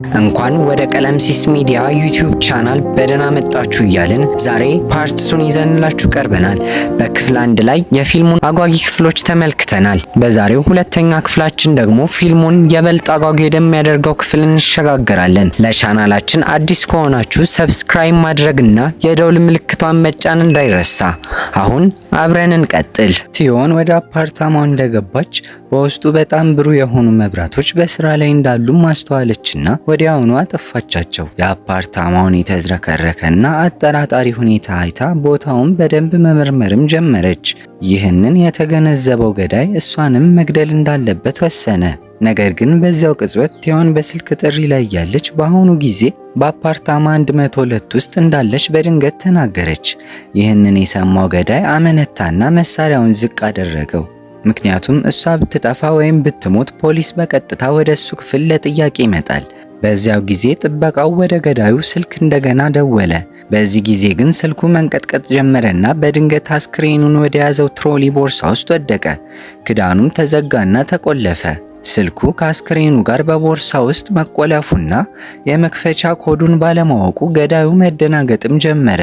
እንኳን ወደ ቀለምሲስ ሚዲያ ዩቲዩብ ቻናል በደህና መጣችሁ እያልን ዛሬ ፓርት 2 ይዘንላችሁ ቀርበናል። በክፍል 1 ላይ የፊልሙን አጓጊ ክፍሎች ተመልክተናል። በዛሬው ሁለተኛ ክፍላችን ደግሞ ፊልሙን የበልጥ አጓጊ ወደሚያደርገው ክፍል እንሸጋገራለን። ለቻናላችን አዲስ ከሆናችሁ ሰብስክራይብ ማድረግና የደውል ምልክቷን መጫን እንዳይረሳ። አሁን አብረን እንቀጥል። ቲዮን ወደ አፓርታማው እንደገባች በውስጡ በጣም ብሩህ የሆኑ መብራቶች በስራ ላይ እንዳሉ ማስተዋለችና ወዲያውኑ አጠፋቻቸው። የአፓርታማውን የተዝረከረከና አጠራጣሪ ሁኔታ አይታ ቦታውን በደንብ መመርመርም ጀመረች። ይህንን የተገነዘበው ገዳይ እሷንም መግደል እንዳለበት ወሰነ። ነገር ግን በዚያው ቅጽበት ቲዮን በስልክ ጥሪ ላይ ያለች በአሁኑ ጊዜ በአፓርታማ 102 ውስጥ እንዳለች በድንገት ተናገረች። ይህንን የሰማው ገዳይ አመነታና መሳሪያውን ዝቅ አደረገው። ምክንያቱም እሷ ብትጠፋ ወይም ብትሞት ፖሊስ በቀጥታ ወደ እሱ ክፍል ለጥያቄ ይመጣል። በዚያው ጊዜ ጥበቃው ወደ ገዳዩ ስልክ እንደገና ደወለ። በዚህ ጊዜ ግን ስልኩ መንቀጥቀጥ ጀመረና በድንገት አስክሬኑን ወደ ያዘው ትሮሊ ቦርሳ ውስጥ ወደቀ። ክዳኑም ተዘጋና ተቆለፈ። ስልኩ ከአስክሬኑ ጋር በቦርሳ ውስጥ መቆለፉና የመክፈቻ ኮዱን ባለማወቁ ገዳዩ መደናገጥም ጀመረ።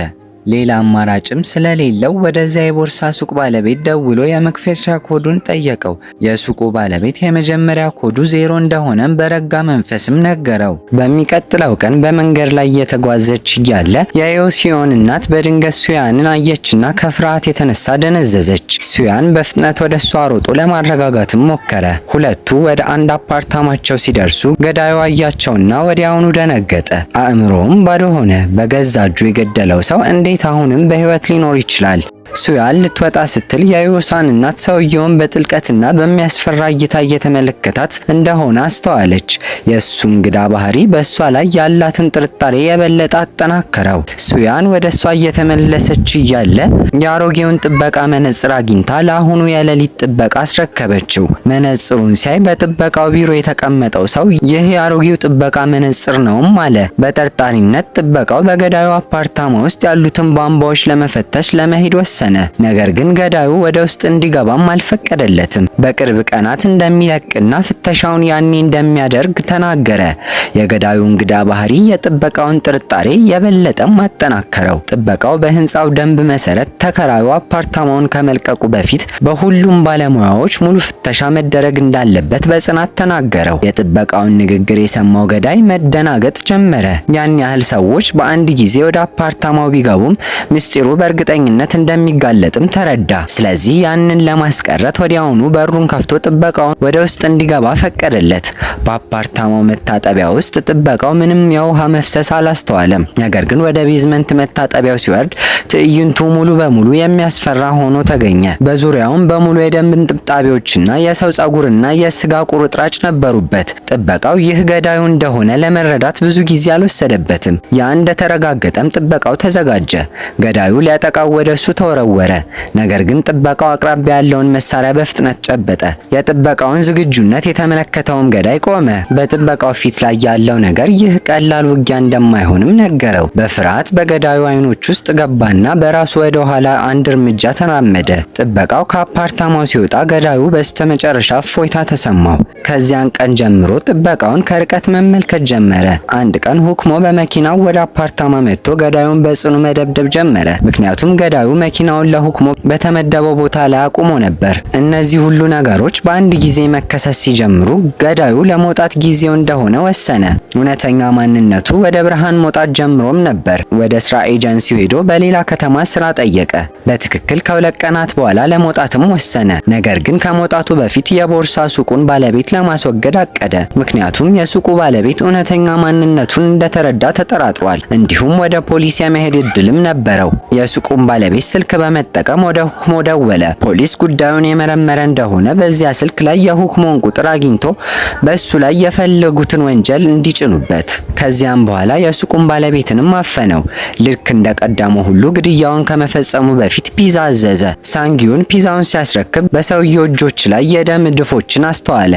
ሌላ አማራጭም ስለሌለው ወደዚያ የቦርሳ ሱቅ ባለቤት ደውሎ የመክፈቻ ኮዱን ጠየቀው። የሱቁ ባለቤት የመጀመሪያ ኮዱ 0 እንደሆነም በረጋ መንፈስም ነገረው። በሚቀጥለው ቀን በመንገድ ላይ እየተጓዘች እያለ የዮሲዮን እናት በድንገት ሱያንን አየችና ከፍርሃት የተነሳ ደነዘዘች። ሱያን በፍጥነት ወደ እሷ ሮጦ ለማረጋጋትም ሞከረ። ሁለቱ ወደ አንድ አፓርታማቸው ሲደርሱ ገዳዩ አያቸውና ወዲያውኑ ደነገጠ። አእምሮውም ባዶ ሆነ። በገዛ እጁ የገደለው ሰው እንዴት አሁንም በህይወት ሊኖር ይችላል? ሱያን ልትወጣ ስትል የዮሳን እናት ሰውየውን በጥልቀትና በሚያስፈራ እይታ እየተመለከታት እንደሆነ አስተዋለች። የእሱ እንግዳ ባህሪ በእሷ ላይ ያላትን ጥርጣሬ የበለጠ አጠናከረው። ሱያን ወደ እሷ እየተመለሰች እያለ የአሮጌውን ጥበቃ መነጽር አግኝታ ለአሁኑ የሌሊት ጥበቃ አስረከበችው። መነጽሩን ሲያይ በጥበቃው ቢሮ የተቀመጠው ሰው ይህ የአሮጌው ጥበቃ መነጽር ነውም አለ። በጠርጣሪነት ጥበቃው በገዳዩ አፓርታማ ውስጥ ያሉትን ቧንቧዎች ለመፈተሽ ለመሄድ ወሰነ። ነገር ግን ገዳዩ ወደ ውስጥ እንዲገባም አልፈቀደለትም። በቅርብ ቀናት እንደሚለቅና ፍተሻውን ያኔ እንደሚያደርግ ተናገረ። የገዳዩ እንግዳ ባህሪ የጥበቃውን ጥርጣሬ የበለጠም አጠናከረው። ጥበቃው በህንፃው ደንብ መሰረት ተከራዩ አፓርታማውን ከመልቀቁ በፊት በሁሉም ባለሙያዎች ሙሉ ፍተሻ መደረግ እንዳለበት በጽናት ተናገረው። የጥበቃውን ንግግር የሰማው ገዳይ መደናገጥ ጀመረ። ያን ያህል ሰዎች በአንድ ጊዜ ወደ አፓርታማው ቢገቡም ምስጢሩ በእርግጠኝነት እንደሚጋለጥም ተረዳ። ስለዚህ ያንን ለማስቀረት ወዲያውኑ በሩን ከፍቶ ጥበቃውን ወደ ውስጥ እንዲገባ ፈቀደለት። በአፓርታማው መታጠቢያ ውስጥ ጥበቃው ምንም የውሃ መፍሰስ አላስተዋለም። ነገር ግን ወደ ቤዝመንት መታጠቢያው ሲወርድ ትዕይንቱ ሙሉ በሙሉ የሚያስፈራ ሆኖ ተገኘ። በዙሪያውም በሙሉ የደም ጥብጣቢዎችና የሰው ጸጉርና የስጋ ቁርጥራጭ ነበሩበት። ጥበቃው ይህ ገዳዩ እንደሆነ ለመረዳት ብዙ ጊዜ አልወሰደበትም። ያ እንደተረጋገጠም ጥበቃው ተዘጋጀ። ገዳዩ ሊያጠቃው ወደሱ ተወረወረ። ነገር ግን ጥበቃው አቅራቢያ ያለውን መሳሪያ በፍጥነት ጨበጠ። የጥበቃውን ዝግጁነት የተመለከተውም ገዳይ ቆመ። በጥበቃው ፊት ላይ ያለው ነገር ይህ ቀላል ውጊያ እንደማይሆንም ነገረው። በፍርሃት በገዳዩ አይኖች ውስጥ ገባና በራሱ ወደ ኋላ አንድ እርምጃ ተራመደ። ጥበቃው ከአፓርታማው ሲወጣ ገዳዩ በስተመጨረሻ እፎይታ ተሰማው። ከዚያን ቀን ጀምሮ ጥበቃውን ከርቀት መመልከት ጀመረ። አንድ ቀን ሁክሞ በመኪናው ወደ አፓርታማ መጥቶ ገዳዩን በጽኑ መደብደብ ጀመረ። ምክንያቱም ገዳዩ መኪናውን ለሁክሞ በተመደበው ቦታ ላይ አቁሞ ነበር። እነዚህ ሁሉ ነገሮች በአንድ ጊዜ መከሰት ሲጀምሩ ገዳዩ ለመውጣት ጊዜው እንደሆነ ወሰነ። እውነተኛ ማንነቱ ወደ ብርሃን መውጣት ጀምሮም ነበር። ወደ ስራ ኤጀንሲው ሄዶ በሌላ ከተማ ስራ ጠየቀ። በትክክል ከ2 ቀናት በኋላ ለመውጣትም ወሰነ። ነገር ግን ከመውጣቱ በፊት የቦርሳ ሱቁን ባለቤት ለማስወገድ አቀደ። ምክንያቱም የሱቁ ባለቤት እውነተኛ ማንነቱን እንደተረዳ ተጠራጥሯል። እንዲሁም ወደ ፖሊስ የመሄድ እድልም ነበረው። የሱቁን ባለቤት ስልክ በመጠቀም ወደ ሁክሞ ደወለ። ፖሊስ ጉዳዩን የመረመረ እንደሆነ በዚያ ስልክ ላይ የሁክሞን ቁጥር አግኝቶ በሱ ላይ የፈለጉትን ወንጀል እንዲጭኑበት። ከዚያም በኋላ የሱቁን ባለቤትንም አፈነው። ልክ እንደቀደመው ሁሉ ግድያውን ከመፈጸሙ በፊት ፒዛ አዘዘ። ሳንጊዩን ፒዛውን ሲያስረክብ በሰውየው እጆች ላይ የደም እድፎችን አስተዋለ።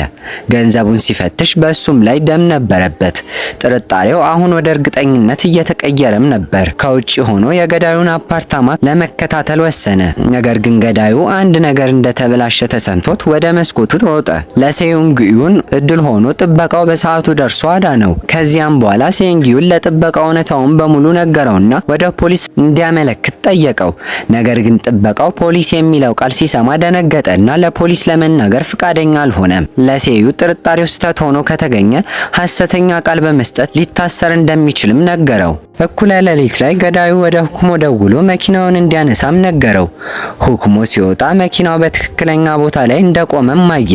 ገንዘቡን ሲፈትሽ በሱም ላይ ደም ነበረበት። ጥርጣሬው አሁን ወደ እርግጠኝነት እየተቀየረም ነበር። ከውጭ ሆኖ የገዳዩን አፓርታማ ለመከታተል ለመከታተል ወሰነ። ነገር ግን ገዳዩ አንድ ነገር እንደተበላሸ ተሰምቶት ወደ መስኮቱ ሮጠ። ለሴዮንግዩን እድል ሆኖ ጥበቃው በሰዓቱ ደርሶ አዳነው። ከዚያም በኋላ ሴዮንግዩን ለጥበቃው እውነታውን በሙሉ ነገረውና ወደ ፖሊስ እንዲያመለክት ጠየቀው። ነገር ግን ጥበቃው ፖሊስ የሚለው ቃል ሲሰማ ደነገጠና ለፖሊስ ለመናገር ፍቃደኛ አልሆነም። ለሴዩ ጥርጣሬው ስህተት ሆኖ ከተገኘ ሐሰተኛ ቃል በመስጠት ሊታሰር እንደሚችልም ነገረው። እኩለ ሌሊት ላይ ገዳዩ ወደ ሁክሞ ደውሎ መኪናውን እንዲያነሳም ነገረው። ሁክሞ ሲወጣ መኪናው በትክክለኛ ቦታ ላይ እንደቆመም አየ።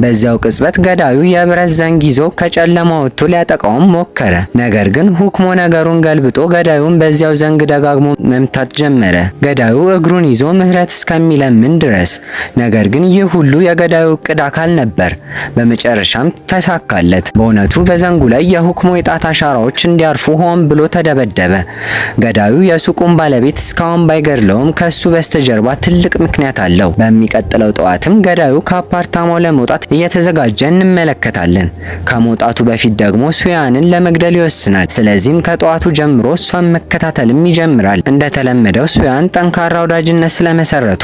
በዚያው ቅጽበት ገዳዩ የብረት ዘንግ ይዞ ከጨለማ ወጥቶ ሊያጠቃውም ሞከረ። ነገር ግን ሁክሞ ነገሩን ገልብጦ ገዳዩን በዚያው ዘንግ ደጋግሞ መምታት ጀመረ። ገዳዩ እግሩን ይዞ ምህረት እስከሚለምን ድረስ። ነገር ግን ይህ ሁሉ የገዳዩ እቅድ አካል ነበር። በመጨረሻም ተሳካለት። በእውነቱ በዘንጉ ላይ የሁክሞ የጣት አሻራዎች እንዲያርፉ ሆን ብሎ ተደበደበ። ገዳዩ የሱቁን ባለቤት እስካሁን ባይገድለውም ከሱ በስተጀርባ ትልቅ ምክንያት አለው። በሚቀጥለው ጠዋትም ገዳዩ ከአፓርታማው ለመውጣት እየተዘጋጀ እንመለከታለን። ከመውጣቱ በፊት ደግሞ ሱያንን ለመግደል ይወስናል። ስለዚህም ከጠዋቱ ጀምሮ እሷን መከታተልም ይጀምራል። እንደተለመደው ሱያን ጠንካራ ወዳጅነት ስለመሰረቱ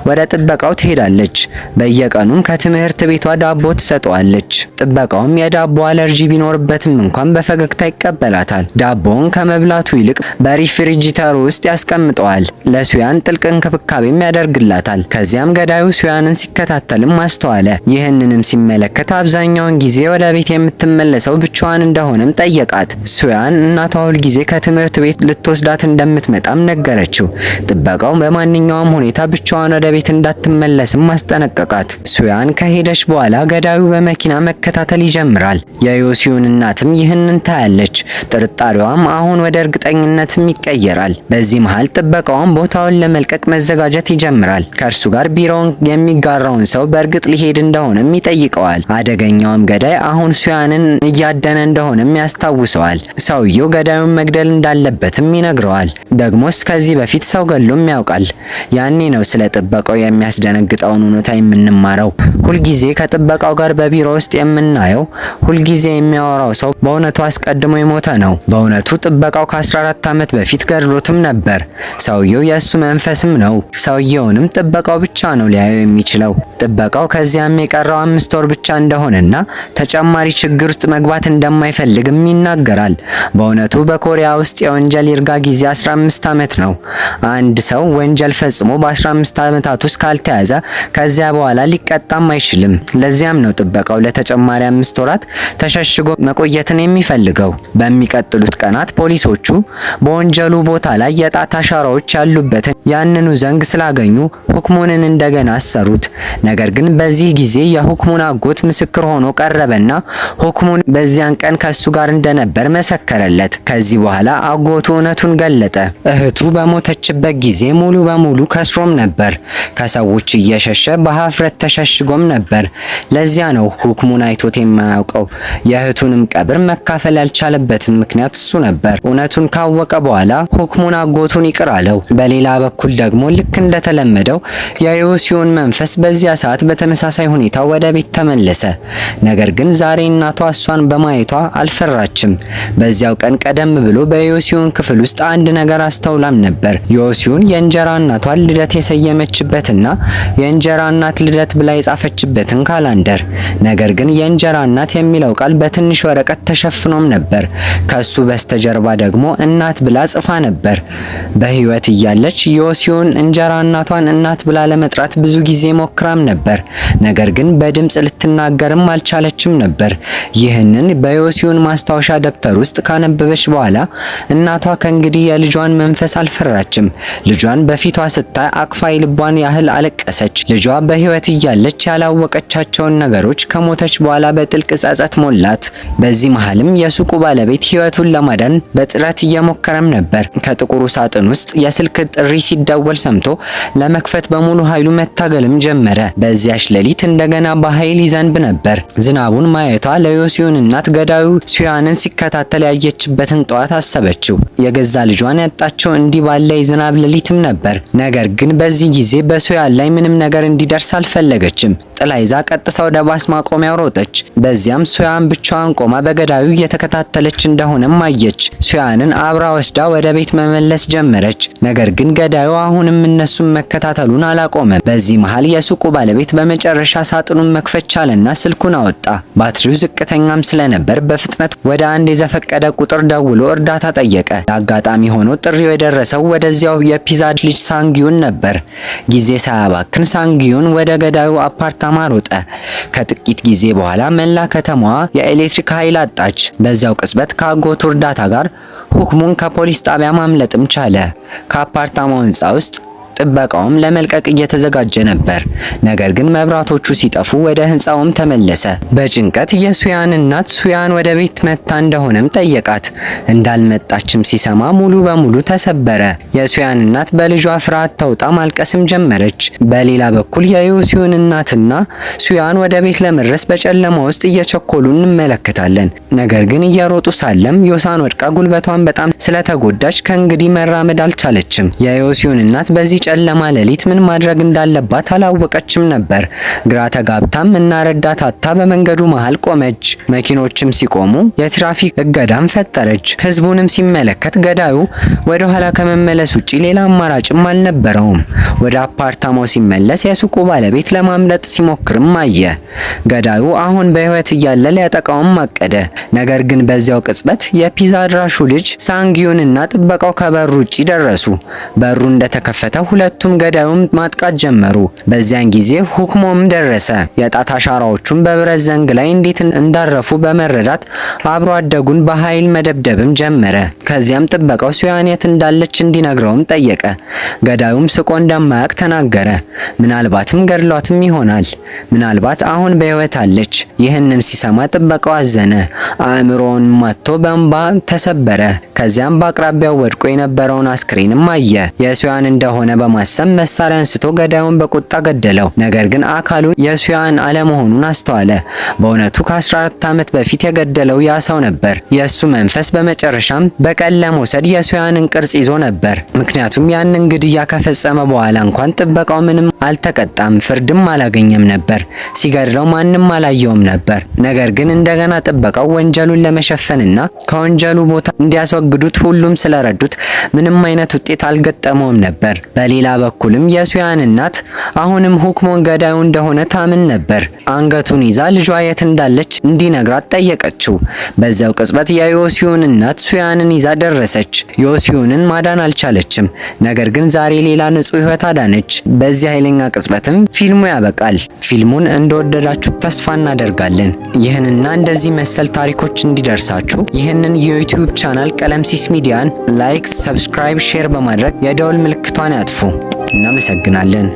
ወደ ጥበቃው ትሄዳለች። በየቀኑም ከትምህርት ቤቷ ዳቦ ትሰጠዋለች። ጥበቃውም የዳቦ አለርጂ ቢኖርበትም እንኳን በፈገግታ ይቀበላታል። ዳቦውን ከመብላቱ ይልቅ በሪፍሪጅተሩ ውስጥ ያስቀምጠዋል። ለሱያን ጥልቅ እንክብካቤም ያደርግላታል። ከዚያም ገዳዩ ሱያንን ሲከታተልም አስተዋለ። ይህንንም ሲመለከት አብዛኛውን ጊዜ ወደ ቤት የምትመለሰው ብቻዋን እንደሆነም ጠየቃት። ሱያን እናቷ ሁል ጊዜ ከትምህርት ቤት ልትወስዳት እንደምትመጣም ነገረችው። ጥበቃው በማንኛውም ሁኔታ ብቻዋን ወደ ቤት እንዳትመለስም አስጠነቀቃት። ሱያን ከሄደች በኋላ ገዳዩ በመኪና መከታተል ይጀምራል። የዮሲዩን እናትም ይህንን ታያለች። ጥርጣሬዋም አሁን ወደ እርግጠኝነትም ይቀየራል። በዚህ መሃል ጥበቃውን ቦታውን ለመልቀቅ መዘጋጀት ይጀምራል። ከእርሱ ጋር ቢሮውን የሚጋራውን ሰው በእርግጥ ሊሄድ እንደሆነም ይጠይቀዋል። አደገኛውም ገዳይ አሁን ሱያንን እያደነ እንደሆነም ያስታውሰዋል። ሰውየው ገዳዩን መግደል እንዳለበትም ይነግረዋል። ደግሞስ ከዚህ በፊት ሰው ገሎም ያውቃል። ያኔ ነው ስለ ጥበቃው የሚያስደነግጠውን እውነታ የምንማረው። ሁልጊዜ ከጥበቃው ጋር በቢሮ ውስጥ የምናየው ሁልጊዜ የሚያወራው ሰው በእውነቱ አስቀድሞ የሞተ ነው። በእውነቱ ጥበቃው ከ14 ዓመት በፊት ገድሎትም ነበር። ሰውየው የእሱ መንፈስም ነው። ሰውየውንም ጥበቃው ብቻ ነው ሊያየው የሚችለው። ጥበቃው ከዚያም የቀረው 5 ወር ብቻ እንደሆነና ተጨማሪ ችግር ውስጥ መግባት እንደማይፈልግም ይናገራል። በእውነቱ በኮሪያ ውስጥ የወንጀል ይርጋ ጊዜ 15 ዓመት ነው። አንድ ሰው ወንጀል ፈጽሞ በ15 ዓመታት ውስጥ ካልተያዘ ከዚያ በኋላ ሊቀጣም አይችልም። ለዚያም ነው ጥበቃው ለተጨማሪ 5 ወራት ተሸሽጎ መቆየትን የሚፈልገው። በሚቀጥሉት ቀናት ፖሊሶቹ በወንጀሉ ቦታ ላይ የጣት አሻራዎች ያሉበትን ያንኑ ዘንግ ስላገኙ ሁክሙንን እንደገና አሰሩት። ነገር ግን በዚህ ጊዜ የሁክሙን አጎት ምስክር ሆኖ ቀረበና ሁክሙን በዚያን ቀን ከሱ ጋር እንደነበር መሰከረለት። ከዚህ በኋላ አጎቱ እውነቱን ገለጠ። እህቱ በሞተችበት ጊዜ ሙሉ በሙሉ ከስሮም ነበር። ከሰዎች እየሸሸ በሀፍረት ተሸሽጎም ነበር። ለዚያ ነው ሁክሙን አይቶት የማያውቀው። የእህቱንም ቀብር መካፈል ያልቻለበትን ምክንያት እሱ ነበር። እውነቱን ካወቀ በኋላ ሁክሙን አጎቱን ይቅር አለው። በሌላ በኩል ደግሞ ልክ እንደተለመደው የዮሲዩን መንፈስ በዚያ ሰዓት በተመሳሳይ ሁኔታ ወደ ቤት ተመለሰ። ነገር ግን ዛሬ እናቷ እሷን በማየቷ አልፈራችም። በዚያው ቀን ቀደም ብሎ በዮሲዩን ክፍል ውስጥ አንድ ነገር አስተውላም ነበር። ዮሲዩን የእንጀራ እናቷን ልደት የሰየመችበትና የእንጀራ እናት ልደት ብላ የጻፈችበትን ካላንደር። ነገር ግን የእንጀራ እናት የሚለው ቃል በትንሽ ወረቀት ተሸፍኖም ነበር። ከሱ በስተጀርባ ደግሞ እናት ብላ ጽፋ ነበር። በህይወት እያለች ዮሲዩን እንጀራ እናቷን እናት ብላ ለመጥራት ብዙ ጊዜ ሞክራም ነበር። ነገር ግን በድምጽ ልትናገርም አልቻለችም ነበር። ይህንን በዮሲዩን ማስታወሻ ደብተር ውስጥ ካነበበች በኋላ እናቷ ከእንግዲህ የልጇን መንፈስ አልፈራችም። ልጇን በፊቷ ስታይ አቅፋ ልቧን ያህል አለቀሰች። ልጇ በህይወት እያለች ያላወቀቻቸውን ነገሮች ከሞተች በኋላ በጥልቅ ጸጸት ሞላት። በዚህ መሃልም የሱቁ ባለቤት ህይወቱን ለማዳን በጥረት እየሞከረም ነበር። ከጥቁሩ ሳጥን ውስጥ የስልክ ጥሪ ሲደወል ሰምቶ ለመክፈት በሙሉ ኃይሉ መታገልም ጀመረ። በዚያች ሌሊት እንደገና በኃይል ይዘንብ ነበር። ዝናቡን ማየቷ ለዮሲዩን እናት ገዳዩ ሱያንን ሲከታተል ያየችበትን ጠዋት አሰበችው። የገዛ ልጇን ያጣቸው እንዲህ ባለ የዝናብ ሌሊትም ነበር። ነገር ግን በዚህ ጊዜ በሱያን ላይ ምንም ነገር እንዲደርስ አልፈለገችም። ጥላ ይዛ ቀጥታ ወደ ባስ ማቆሚያው ሮጠች። በዚያም ሱያን ብቻዋን ቆማ በገዳዩ እየተከታተለች እንደሆነም አየች። ሱያን ሱያንን አብራ ወስዳ ወደ ቤት መመለስ ጀመረች። ነገር ግን ገዳዩ አሁንም እነሱን መከታተሉን አላቆመም። በዚህ መሃል የሱቁ ባለቤት በመጨረሻ ሳጥኑን መክፈት ቻለና ስልኩን አወጣ። ባትሪው ዝቅተኛም ስለነበር በፍጥነት ወደ አንድ የዘፈቀደ ቁጥር ደውሎ እርዳታ ጠየቀ። አጋጣሚ ሆኖ ጥሪው የደረሰው ወደዚያው የፒዛ ልጅ ሳንጊዩን ነበር። ጊዜ ሳያባክን ሳንጊዩን ወደ ገዳዩ አፓርታማ ሮጠ። ከጥቂት ጊዜ በኋላ መላ ከተማዋ የኤሌክትሪክ ኃይል አጣች። በዚያው ቅጽበት ከአጎቱ እርዳታ ጋር ሁክሙን ከፖሊስ ጣቢያ ማምለጥም ቻለ። ከአፓርታማው ህንፃ ውስጥ ጥበቃውም ለመልቀቅ እየተዘጋጀ ነበር። ነገር ግን መብራቶቹ ሲጠፉ ወደ ህንፃውም ተመለሰ። በጭንቀት የሱያን እናት ሱያን ወደ ቤት መታ እንደሆነም ጠየቃት። እንዳልመጣችም ሲሰማ ሙሉ በሙሉ ተሰበረ። የሱያን እናት በልጇ ፍርሃት ተውጣ ማልቀስም ጀመረች። በሌላ በኩል የዮሲዩን እናትና ሱያን ወደ ቤት ለመድረስ በጨለማ ውስጥ እየቸኮሉ እንመለከታለን። ነገር ግን እየሮጡ ሳለም ዮሳን ወድቃ ጉልበቷን በጣም ስለተጎዳች ከእንግዲህ መራመድ አልቻለችም። የዮሲዩን እናት በዚህ ጨለማ ሌሊት ምን ማድረግ እንዳለባት አላወቀችም ነበር። ግራ ተጋብታም እና ረዳት አጥታ በመንገዱ መሃል ቆመች። መኪኖችም ሲቆሙ የትራፊክ እገዳም ፈጠረች። ህዝቡንም ሲመለከት ገዳዩ ወደ ኋላ ከመመለስ ውጪ ሌላ አማራጭም አልነበረውም። ወደ አፓርታማው ሲመለስ የሱቁ ባለቤት ለማምለጥ ሲሞክርም አየ። ገዳዩ አሁን በህይወት እያለ ሊያጠቃውም አቀደ። ነገር ግን በዚያው ቅጽበት የፒዛ አድራሹ ልጅ ሳንጊዩንና ጥበቃው ከበሩ ውጪ ደረሱ። በሩ እንደተከፈተ ሁለቱም ገዳዩን ማጥቃት ጀመሩ። በዚያን ጊዜ ሁክሞም ደረሰ። የጣት አሻራዎቹን በብረት ዘንግ ላይ እንዴት እንዳረፉ በመረዳት አብሮ አደጉን በኃይል መደብደብም ጀመረ። ከዚያም ጥበቃው ሱያን የት እንዳለች እንዲነግረውም ጠየቀ። ገዳዩም ስቆ እንደማያውቅ ተናገረ። ምናልባትም ገድሏትም ይሆናል። ምናልባት አሁን በህይወት አለች። ይህንን ሲሰማ ጥበቃው አዘነ። አእምሮውን ማጥቶ በእንባ ተሰበረ። ከዚያም በአቅራቢያው ወድቆ የነበረውን አስክሬንም አየ። የሱያን እንደሆነ በማሰብ መሳሪያ አንስቶ ገዳዩን በቁጣ ገደለው። ነገር ግን አካሉ የሱያን አለመሆኑን አስተዋለ። በእውነቱ ከ14 ዓመት በፊት የገደለው ያ ሰው ነበር። የእሱ መንፈስ በመጨረሻም በቀል ለመውሰድ የሱያንን ቅርጽ ይዞ ነበር። ምክንያቱም ያንን ግድያ ከፈጸመ በኋላ እንኳን ጥበቃው ምንም አልተቀጣም፣ ፍርድም አላገኘም ነበር። ሲገድለው ማንም አላየውም ነበር። ነገር ግን እንደገና ጥበቃው ወንጀሉን ለመሸፈንና ከወንጀሉ ቦታ እንዲያስወግዱት ሁሉም ስለረዱት ምንም አይነት ውጤት አልገጠመውም ነበር። በሌላ በኩልም የሱያን እናት አሁንም ሁክሞን ገዳዩ እንደሆነ ታምን ነበር። አንገቱን ይዛ ልጇ የት እንዳለች እንዲነግራት ጠየቀችው። በዛው ቅጽበት የዮሲዩን እናት ሱያንን ይዛ ደረሰች። ዮሲዩንን ማዳን አልቻለችም። ነገር ግን ዛሬ ሌላ ንጹህ ህይወት አዳነች። በዚህ ኃይለኛ ቅጽበትም ፊልሙ ያበቃል። ፊልሙን እንደወደዳችሁ ተስፋ እናደርጋለን። ይህንና እንደዚህ መሰል ታሪኮች እንዲደርሳችሁ ይህንን የዩቲዩብ ቻናል ቀለምሲስ ሚዲያን ላይክ፣ ሰብስክራይብ፣ ሼር በማድረግ የደወል ምልክቷን ያጥፉ። እናመሰግናለን።